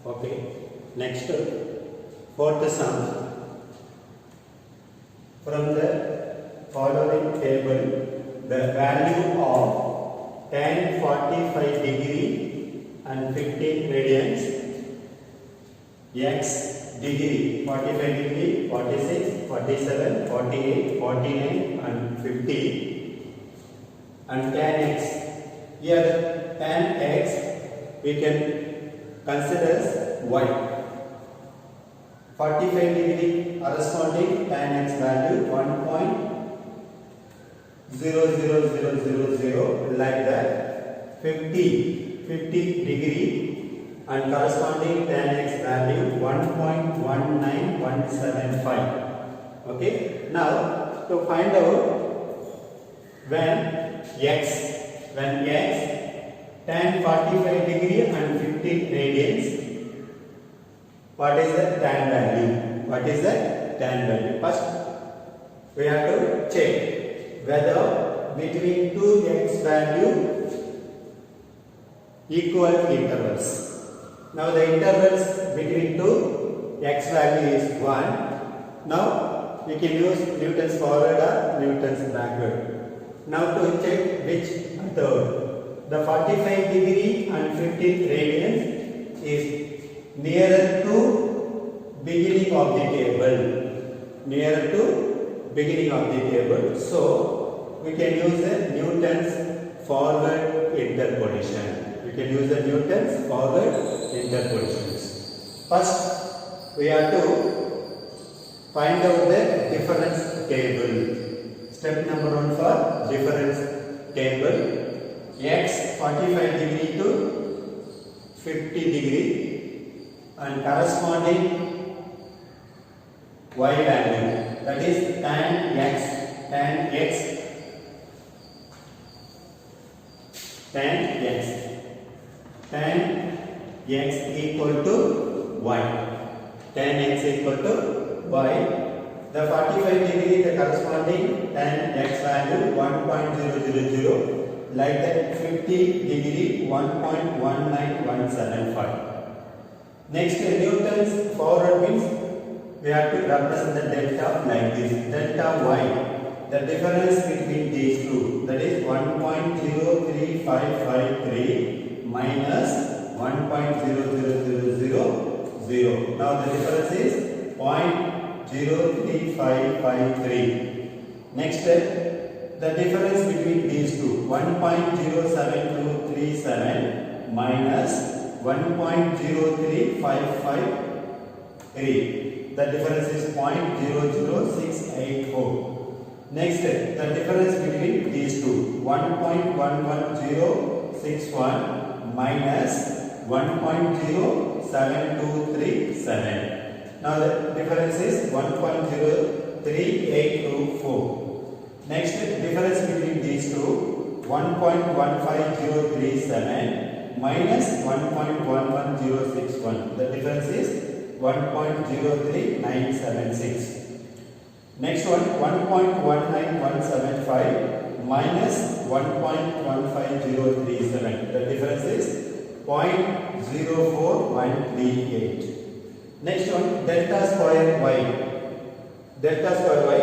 Okay. Next, fourth sum. From the following table, the value of tan 45 degree and 15 radians, x degree 45 degree, 46, 47, 48, 49 and 50, and tan x. Here tan x we can consider as y. 45 degree corresponding tan x value 1.00000 like that. 50 degree and corresponding tan x value 1.19175. Okay. Now to find out when x tan 45 degree and 15 radians, what is the tan value? What is the tan value? First, we have to check whether between two x value equal intervals. Now the intervals between two x value is 1. Now we can use Newton's forward or Newton's backward. Now to check which method, the 45 degree and 15 radians is nearer to beginning of the table. Nearer to beginning of the table. So we can use the Newton's forward interpolation. We can use the Newton's forward interpolations. First, we have to find out the difference table. Step number 1 for difference table. X 45 degree to 50 degree and corresponding y value, that is tan x equal to y. Tan x equal to y. The 45 degree, the corresponding tan x value 1.000, like that 50 degree 1.19175. Next, Newton's forward means we have to represent the delta like this. Delta y, the difference between these two, that is 1.03553 minus 1.00000. Now the difference is 0.03553. Next step, the difference between these two, 1.07237 minus 1.03553. The difference is 0.00684. Next, the difference between these two, 1.11061 minus 1.07237. Now the difference is 1.03824. Next, difference between these two, 1.15037 minus 1.11061. The difference is 1.03976. Next one, 1.19175 minus 1.15037. The difference is 0.04138. Next one, delta square y. Delta square y,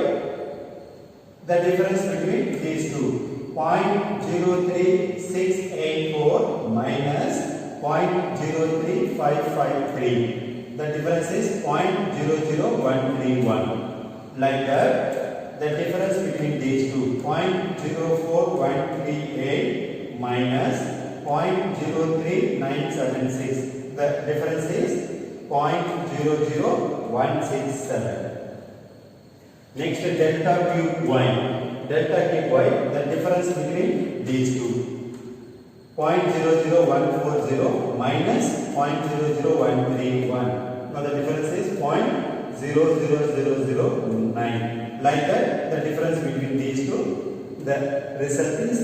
the difference between these two, 0.03684 minus 0.03553. The difference is 0.00131. Like that, the difference between these two, 0.04138 minus 0.03976. The difference is 0.00167. Next, delta cube y. Delta cube y, the difference between these two, 0.00140 minus 0.00131. Now the difference is 0.00009. Like that, the difference between these two, the result is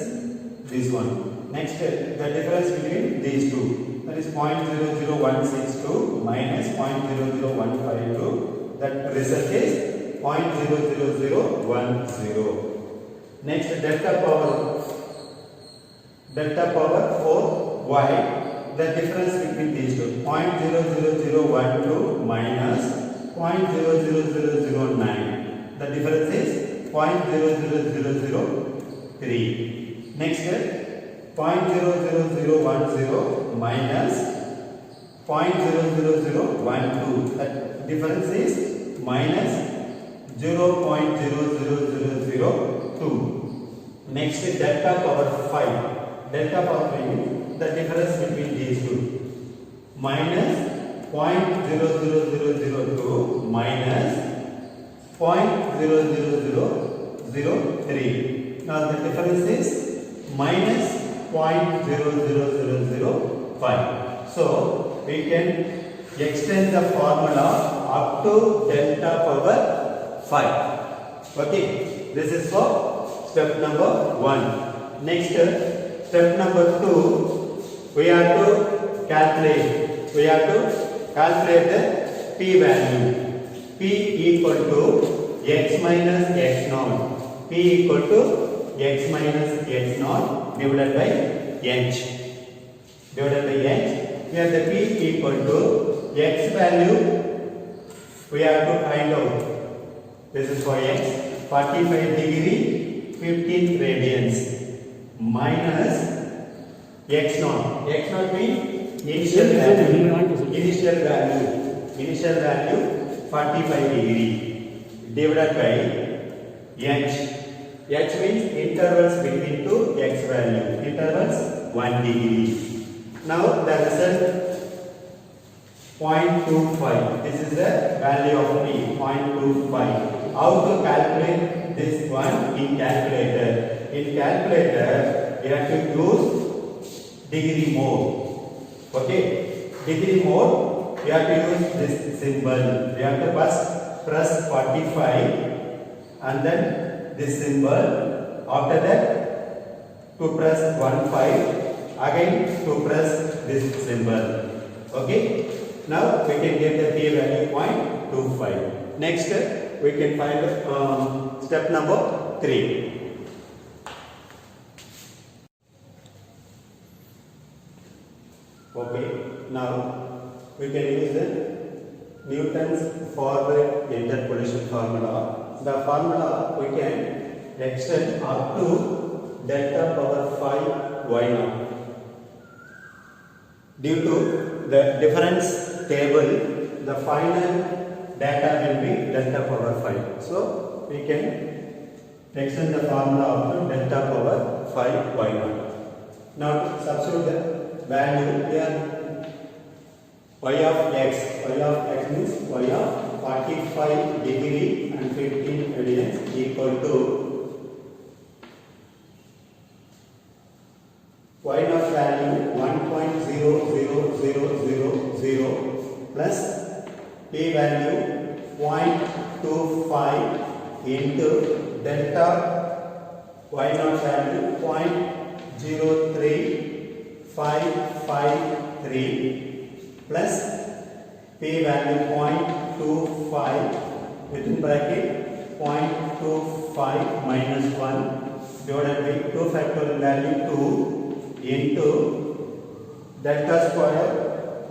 this one. Next, the difference between these two, that is 0.00162 minus 0.00152. That result is 0.00010. Next, delta power 4 y. the difference between these two, 0.00012 minus 0.00009. The difference is 0.00003. Next, 0.00010 minus 0.00012. The difference is minus 0.00002. Next, delta power 5. Delta power 5 means the difference between these two, minus 0.00002 minus 0.00003. Now the difference is minus 0.00005. So we can extend the formula up to delta power 5. Okay, this is for step number 1. Next, step number 2, we have to calculate the p value. P equal to x minus x naught. P equal to x minus x naught divided by h. Here the p equal to x value we have to find out. This is for x, 45 degree 15 radians minus x naught. X naught means initial value 45 degree divided by h. H means intervals between two x value. Intervals 1 degree. Now the result 0.25. This is the value of p, 0.25. How to calculate this one in calculator? In calculator, you have to use degree mode. Okay, degree mode, you have to use this symbol. You have to first press 45 and then this symbol. After that, to press 15, again to press this symbol. Okay, now we can get the p value 0.25. Next, we can find step number 3. Okay, now we can use the Newton's forward interpolation formula. The formula we can extend up to delta power 5 y naught. Due to the difference table, the final data will be delta power 5. So we can extend the formula up to delta power 5 y naught. Now to substitute the value here, y of x means y of 45 degree and 15 radians equal to y naught value 1.00000 plus p value 0.25 into delta y naught value 0.03553 plus p value 0.25 within bracket 0.25 minus 1 divided by 2 factorial value 2 into delta square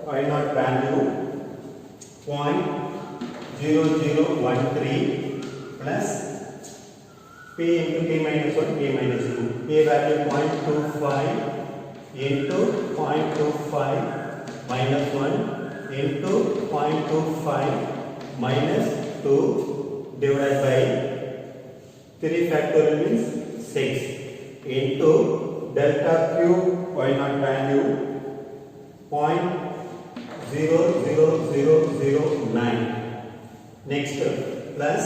y naught value 0.0013 plus p into p minus 1, p minus 2. P value 0.25 into 0.25 minus 1 into 0.25 minus 2 divided by 3 factorial means 6 into delta cube y naught value 0.00009. Next, plus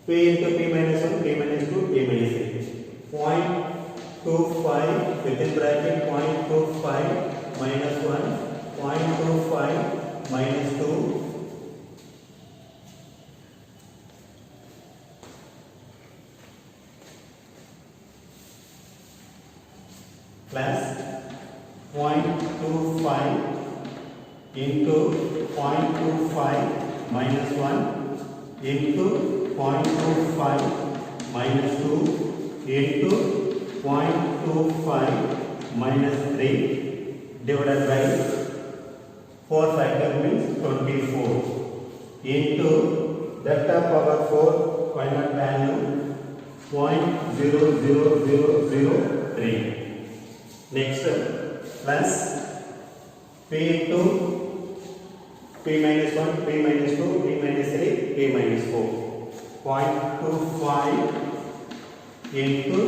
p into p minus 1, p minus 2, p minus 8. 0.25 within bracket 0.25 minus 1, 0.25 minus 2 plus 0.25 into 0.25 minus 1 into 0.25 minus 2 into 0.25 minus 3 divided by 4 factor means 24 into delta power 4 final value 0.00003. Next plus p into p minus 1, p minus 2, p minus 3, p minus 4. 0.25 into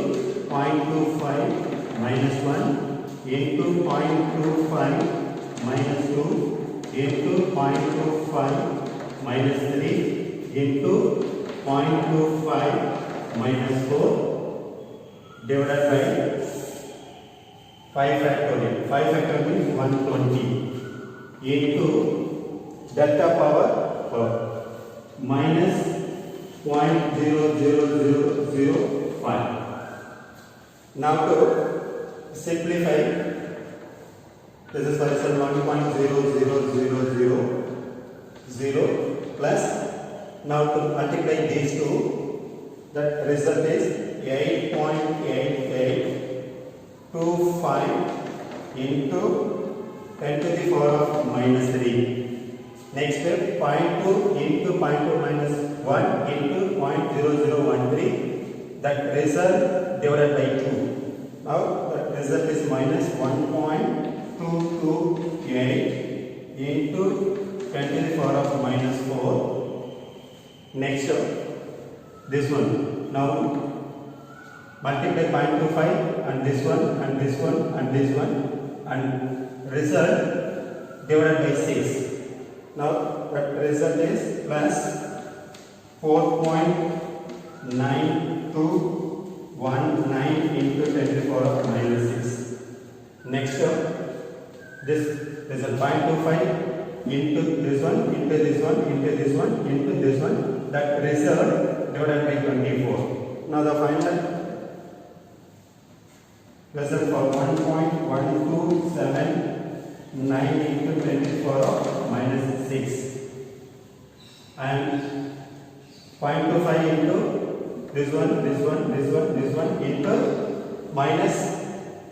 0.25 minus 1 into 0.25 minus 2 into 0.25 minus 3 into 0.25 minus 4 divided by 5 factorial. 5 factorial means 120 into delta power 4 minus 0.00005. Now to simplify, this is for example 1.00000 plus, now to multiply these two, the result is 8.8825 into 10 to the power of minus 3. Next step, 0.2 into 0.2 minus 1 into 0.0013, that result divided by 2. Now the result is minus 1.228 into 10 to the power of minus 4. Next step, this one. Now multiply 0.25 and this one and this one and this one, and result divided by 6. Now the result is plus 4.9219 into 10 to the power of minus 6. Next up, this is a 0.25 into this one, into this one, into this one, into this one, that result divided by 24. Now the final result for 1.1279 into 10 to the power of minus 6 and 0.25 into this one, this one, this one, this one into minus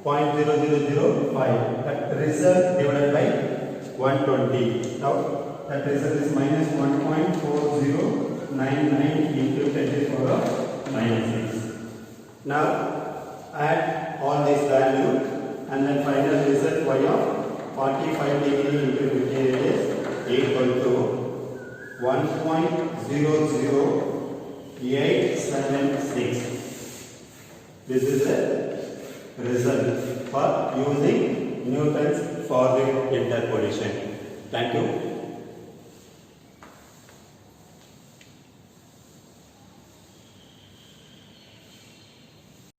0.0005. That result divided by 120. Now that result is minus 1.4099 into 10 to the power of minus 6. Now add all this value and then final result y of 45 degree into 15 is equal to 1.00876. This is the result for using Newton's forward interpolation. Thank you.